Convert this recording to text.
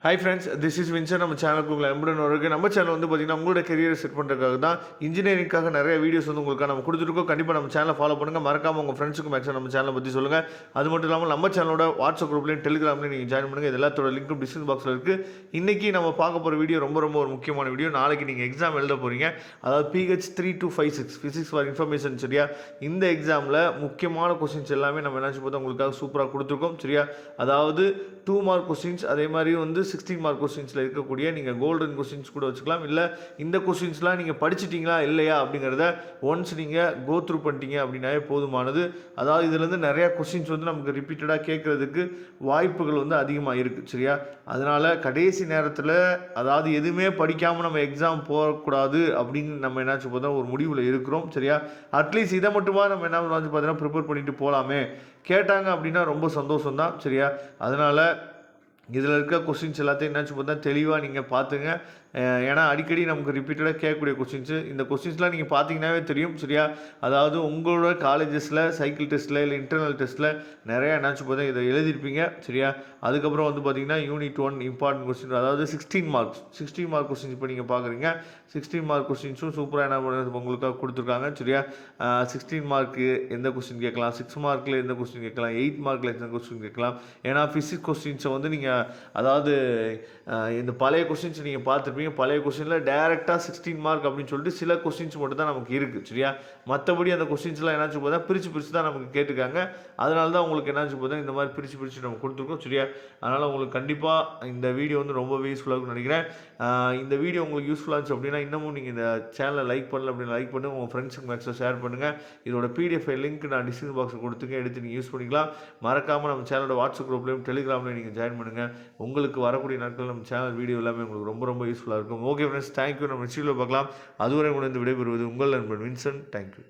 Hi friends, this is Vinson. நம்ம சேனலுக்கு உங்களை அன்புடன் வரவேற்கிறேன். நம்ம சேனல் வந்து பார்த்தீங்கன்னா உங்களோட கெரியரை செட் பண்ணுறதுக்காக தான், இன்ஜினியரிங்காக நிறைய வீடியோஸ் வந்து உங்களுக்காக நம்ம கொடுத்துருக்கோம். கண்டிப்பாக நம்ம சேனலை ஃபாலோ பண்ணுங்கள். மறக்காமல் உங்கள் ஃப்ரெண்ட்ஸுக்கு மேக்ஸிமம் நம்ம சேனலை பற்றி சொல்லுங்கள். அது மட்டும் இல்லாமல் நம்ம சேனலோட வாட்ஸ்அப் குரூப்லையும் டெலிகிராம்லையும் நீங்கள் ஜாயின் பண்ணுங்கள். இது எல்லாத்தோட லிங்க்கும் டிஸ்கிரிப்ஷன் பாக்ஸில் இருக்குது. இன்றைக்கி நம்ம பார்க்க போகிற வீடியோ ரொம்ப ஒரு முக்கியமான வீடியோ. நாளைக்கு நீங்கள் எக்ஸாம் எழுத போகிறீங்க. அதாவது PH 3256 ஃபிசிக்ஸ் ஃபார் இன்ஃபர்மேஷன். சரியா? இந்த எக்ஸாமில் முக்கியமான கொஸ்டின்ஸ் எல்லாமே நம்ம என்ன பார்த்தா உங்களுக்காக சூப்பராக கொடுத்துருக்கோம். சரியா? அதாவது 2 மார்க் கொஸ்டின்ஸ், அதே மாதிரி வந்து 16 மார்க் கொஸ்டின்ஸில் இருக்கக்கூடிய நீங்கள் கோல்டன் கொஸ்டின்ஸ் கூட வச்சுக்கலாம். இல்லை இந்த கொஸ்டின்ஸ்லாம் நீங்கள் படிச்சிட்டிங்களா இல்லையா அப்படிங்கிறத ஒன்ஸ் நீங்கள் கோ த்ரூ பண்ணிட்டீங்க அப்படின்னாவே போதுமானது. அதாவது இதுலேருந்து நிறையா கொஸ்டின்ஸ் வந்து நமக்கு ரிப்பீட்டடாக கேட்குறதுக்கு வாய்ப்புகள் வந்து அதிகமாக இருக்குது. சரியா? அதனால் கடைசி நேரத்தில் அதாவது எதுவுமே படிக்காமல் நம்ம எக்ஸாம் போகக்கூடாது அப்படின்னு நம்ம என்னாச்சு பார்த்தா ஒரு முடிவில் இருக்கிறோம். சரியா? அட்லீஸ்ட் இதை மட்டுமா நம்ம என்ன வந்து பார்த்தீங்கன்னா ப்ரிப்பேர் பண்ணிட்டு போகலாமே கேட்டாங்க அப்படின்னா ரொம்ப சந்தோஷம் தான். சரியா? அதனால் இதில் இருக்க கொஸ்டின்ஸ் எல்லாத்தையும் என்னாச்சு பார்த்தா தெளிவாக நீங்கள் பார்த்துங்க. ஏன்னா அடிக்கடி நமக்கு ரிப்பீட்டடாக கேட்கக்கூடிய கொஸ்டின்ஸு, இந்த கொஸ்டின்ஸ்லாம் நீங்கள் பார்த்தீங்கன்னாவே தெரியும். சரியா? அதாவது உங்களோட காலேஜஸில் சைக்கிள் டெஸ்ட்டில் இல்லை இன்டர்னல் டெஸ்ட்டில் நிறையா என்னாச்சு பார்த்தா இதை எழுதியிருப்பீங்க. சரியா? அதுக்கப்புறம் வந்து பார்த்தீங்கன்னா யூனிட் 1 இம்பார்ட்டன்ட் கொஸ்டின், அதாவது 16 மார்க் கொஸ்டின்ஸ் இப்போ நீங்கள் பார்க்குறீங்க. 16 மார்க் கொஸ்டின்ஸும் சூப்பராக என்ன பண்ணுறது உங்களுக்காக கொடுத்துருக்காங்க. சரியா? 16 மார்க்கு எந்த கொஸ்டின் கேட்கலாம், 6 மார்க்கில் எந்த கொஸ்டின் கேட்கலாம், 8 மார்க்கில் எந்த கொஸ்டின் கேட்கலாம். ஏன்னா ஃபிசிக்ஸ் கொஸ்டின்ஸை வந்து நீங்கள் அதாவது இந்த பழைய கொஸ்டின்ஸ் நீங்கள் பார்த்துருப்பீங்க. பழைய கொஸ்டினில் டேரெக்டாக 16 மார்க் அப்படின்னு சொல்லிட்டு சில கொஸ்டின்ஸ் மட்டும் தான் நமக்கு இருக்குது. சரியா? மற்றபடி அந்த கொஸ்டின்ஸ்லாம் என்னாச்சு போதா பிரித்து தான் நமக்கு கேட்டுருக்காங்க. அதனால தான் உங்களுக்கு என்னாச்சு போதா இந்த மாதிரி பிரித்து நம்ம கொடுத்துருக்கோம். சரியா? அதனால் உங்களுக்கு கண்டிப்பாக இந்த வீடியோ வந்து ரொம்பவே யூஸ்ஃபுல்லாக இருக்குன்னு நினைக்கிறேன். இந்த வீடியோ உங்களுக்கு யூஸ்ஃபுல்லாக இருந்துச்சு அப்படின்னா இன்னமும் நீங்கள் இந்த சேனலை லைக் பண்ணல அப்படின்னு லைக் பண்ணுங்கள். உங்கள் ஃப்ரெண்ட்ஸுக்கு மேக்ஸிமம் ஷேர் பண்ணுங்கள். இதோட PDF லிங்க் நான் டிஸ்கிரிப்ஷன் பாக்ஸில் கொடுத்துருக்கேன், எடுத்து நீங்கள் யூஸ் பண்ணிக்கலாம். மறக்காமல் நம்ம சேனலோட வாட்ஸ்அப் குரூப்லையும் டெலிகிராம்லையும் நீங்கள் ஜாயின் பண்ணுங்கள். உங்களுக்கு வரக்கூடிய நாட்கள் நம்ம சேனல் வீடியோ எல்லாமே உங்களுக்கு ரொம்ப யூஸ்ஃபுல்லாக இருக்கும். Okay friends, thank you. நம்ம நெக்ஸ்ட் வீடியோவில் பார்க்கலாம். அதுவரை உங்களை விடைபெறுவது உங்கள் நண்பன் வின்சன். தேங்க்யூ.